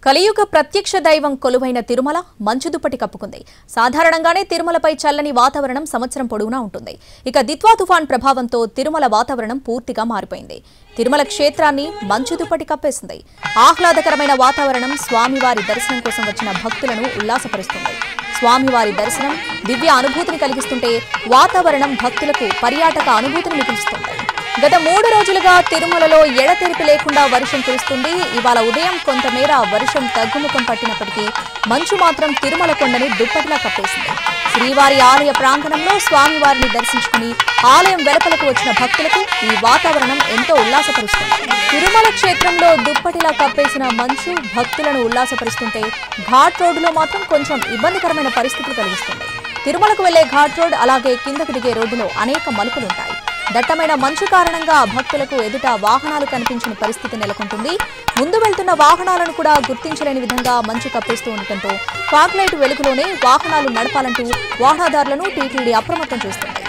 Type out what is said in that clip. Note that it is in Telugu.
కలియుగ ప్రత్యక్ష దైవం కొలువైన తిరుమల మంచు దుప్పటి కప్పుకుంది. సాధారణంగానే తిరుమలపై చల్లని వాతావరణం సంవత్సరం పొడవునా ఉంటుంది. ఇక దిత్వా తుఫాన్ ప్రభావంతో తిరుమల వాతావరణం పూర్తిగా మారిపోయింది. తిరుమల క్షేత్రాన్ని మంచు దుప్పటి కప్పేసింది. ఆహ్లాదకరమైన వాతావరణం స్వామివారి దర్శనం కోసం వచ్చిన భక్తులను ఉల్లాసపరుస్తుంది. స్వామివారి దర్శనం దివ్య అనుభూతిని కలిగిస్తుంటే వాతావరణం భక్తులకు పర్యాటక అనుభూతిని మిగిలిస్తుంది. గత 3 రోజులుగా తిరుమలలో ఎడతెరిపి లేకుండా వర్షం కురుస్తుంది. ఇవాళ ఉదయం కొంతమేర వర్షం తగ్గుముఖం పట్టినప్పటికీ మంచు మాత్రం తిరుమల కొండని దుప్పటిలా కప్పేసింది. శ్రీవారి ఆలయ ప్రాంగణంలో స్వామివారిని దర్శించుకుని ఆలయం వెలుపలకు వచ్చిన భక్తులకు ఈ వాతావరణం ఎంతో ఉల్లాసపరుస్తుంది. తిరుమల క్షేత్రంలో దుప్పటిలా కప్పేసిన మంచు భక్తులను ఉల్లాసపరుస్తుంటే ఘాట్ రోడ్డులో మాత్రం కొంచెం ఇబ్బందికరమైన పరిస్థితులు కలిగిస్తుంది. తిరుమలకు వెళ్లే ఘాట్ రోడ్ అలాగే కిందకు దిగే రోడ్డులో అనేక మలుపులుంటాయి. దట్టమైన మంచు కారణంగా భక్తులకు ఎదుట వాహనాలు కనిపించని పరిస్థితి నెలకొంటుంది. ముందు వెళ్తున్న వాహనాలను కూడా గుర్తించలేని విధంగా మంచు కప్పేస్తూ ఉండటంతో ఫాగ్ లైట్ వెలుగులోనే వాహనాలు నడపాలంటూ వాహనదారులను టీటీడీ అప్రమత్తం చేస్తుంది.